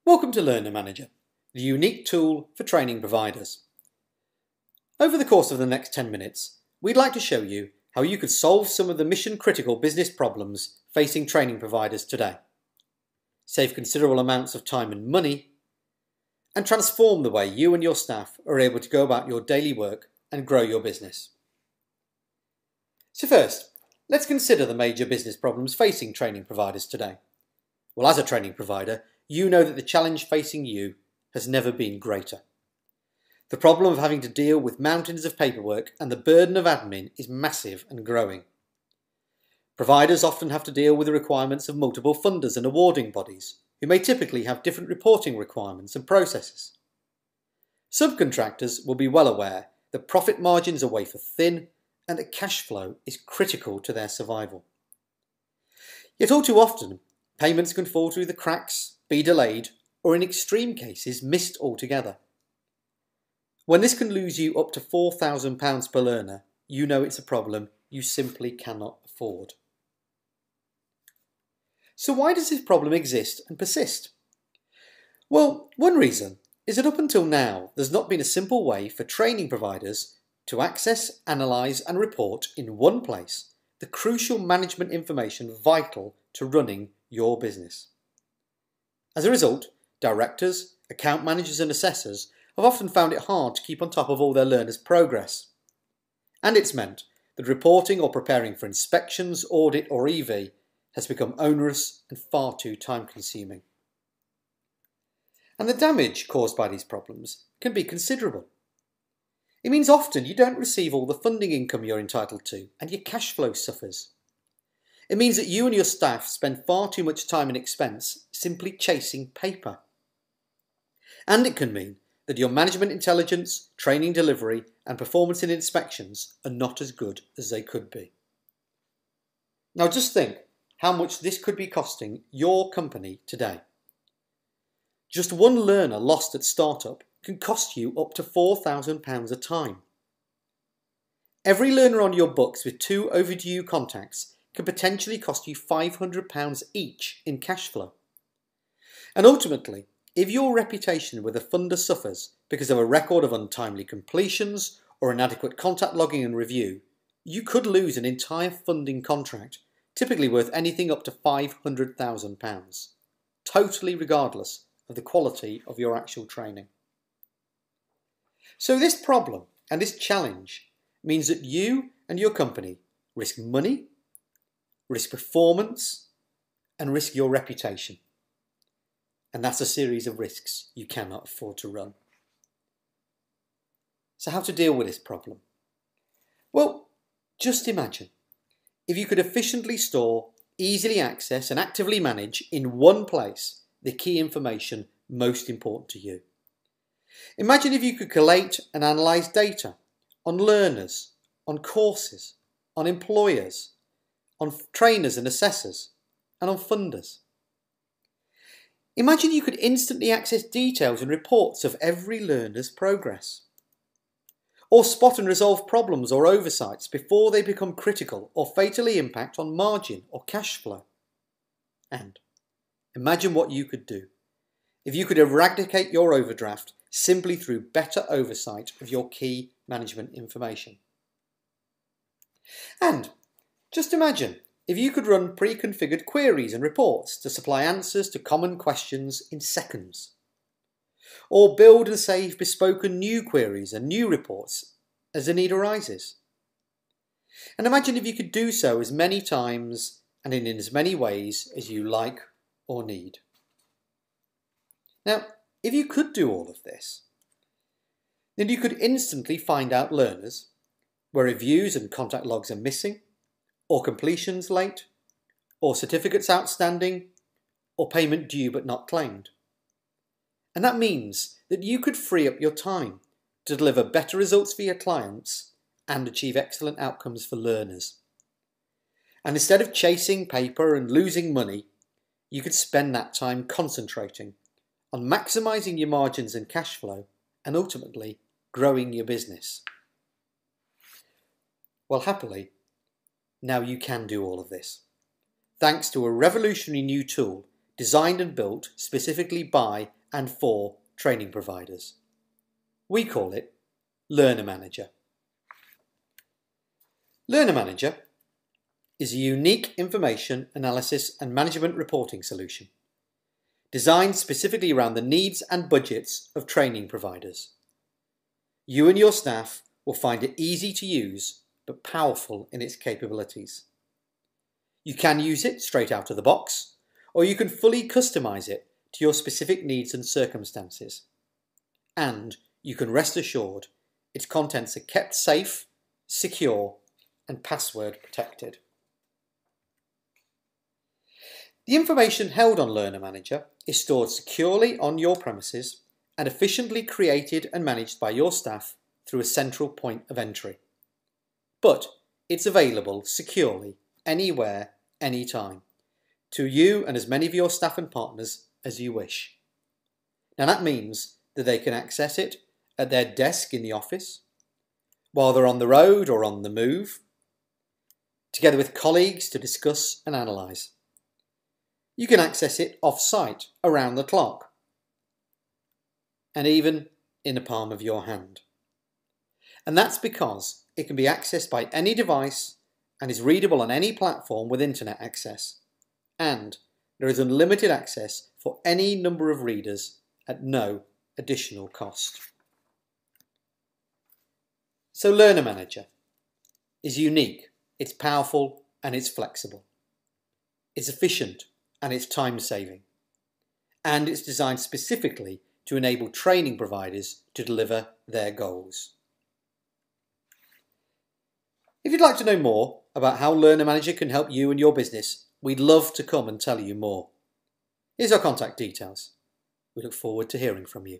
Welcome to Learner Manager, the unique tool for training providers. Over the course of the next 10 minutes, we'd like to show you how you could solve some of the mission-critical business problems facing training providers today, save considerable amounts of time and money, and transform the way you and your staff are able to go about your daily work and grow your business. So first, let's consider the major business problems facing training providers today. Well, as a training provider, you know that the challenge facing you has never been greater. The problem of having to deal with mountains of paperwork and the burden of admin is massive and growing. Providers often have to deal with the requirements of multiple funders and awarding bodies, who may typically have different reporting requirements and processes. Subcontractors will be well aware that profit margins are wafer thin and that cash flow is critical to their survival. Yet all too often, payments can fall through the cracks, be delayed, or in extreme cases missed altogether. When this can lose you up to £4,000 per learner, you know it's a problem you simply cannot afford. So why does this problem exist and persist? Well, one reason is that up until now there's not been a simple way for training providers to access, analyse and report in one place the crucial management information vital to running your business. As a result, directors, account managers and assessors have often found it hard to keep on top of all their learners' progress. And it's meant that reporting or preparing for inspections, audit or EV has become onerous and far too time-consuming. And the damage caused by these problems can be considerable. It means often you don't receive all the funding income you're entitled to and your cash flow suffers. It means that you and your staff spend far too much time and expense simply chasing paper. And it can mean that your management intelligence, training delivery and performance in inspections are not as good as they could be. Now just think how much this could be costing your company today. Just one learner lost at startup can cost you up to £4,000 a time. Every learner on your books with 2 overdue contacts can potentially cost you £500 each in cash flow. And ultimately, if your reputation with a funder suffers because of a record of untimely completions or inadequate contact logging and review, you could lose an entire funding contract, typically worth anything up to £500,000, totally regardless of the quality of your actual training. So this problem and this challenge means that you and your company risk money, risk performance, and risk your reputation. And that's a series of risks you cannot afford to run. So how to deal with this problem? Well, just imagine if you could efficiently store, easily access and actively manage in one place the key information most important to you. Imagine if you could collate and analyse data on learners, on courses, on employers, on trainers and assessors, and on funders. Imagine you could instantly access details and reports of every learner's progress, or spot and resolve problems or oversights before they become critical or fatally impact on margin or cash flow. And imagine what you could do if you could eradicate your overdraft simply through better oversight of your key management information. And just imagine if you could run pre-configured queries and reports to supply answers to common questions in seconds, or build and save bespoke new queries and new reports as the need arises. And imagine if you could do so as many times and in as many ways as you like or need. Now, if you could do all of this, then you could instantly find out learners where reviews and contact logs are missing, or completions late, or certificates outstanding, or payment due but not claimed. And that means that you could free up your time to deliver better results for your clients and achieve excellent outcomes for learners. And instead of chasing paper and losing money, you could spend that time concentrating on maximising your margins and cash flow and ultimately growing your business. Well, happily, now you can do all of this, thanks to a revolutionary new tool designed and built specifically by and for training providers. We call it Learner Manager. Learner Manager is a unique information analysis and management reporting solution designed specifically around the needs and budgets of training providers. You and your staff will find it easy to use but powerful in its capabilities. You can use it straight out of the box, or you can fully customize it to your specific needs and circumstances. And you can rest assured its contents are kept safe, secure, and password protected. The information held on Learner Manager is stored securely on your premises and efficiently created and managed by your staff through a central point of entry. But it's available securely anywhere, anytime, to you and as many of your staff and partners as you wish. Now that means that they can access it at their desk in the office, while they're on the road or on the move, together with colleagues to discuss and analyse. You can access it off-site, around the clock, and even in the palm of your hand. And that's because it can be accessed by any device and is readable on any platform with internet access. And there is unlimited access for any number of readers at no additional cost. So Learner Manager is unique, it's powerful and it's flexible. It's efficient and it's time-saving. And it's designed specifically to enable training providers to deliver their goals. If you'd like to know more about how Learner Manager can help you and your business, we'd love to come and tell you more. Here's our contact details. We look forward to hearing from you.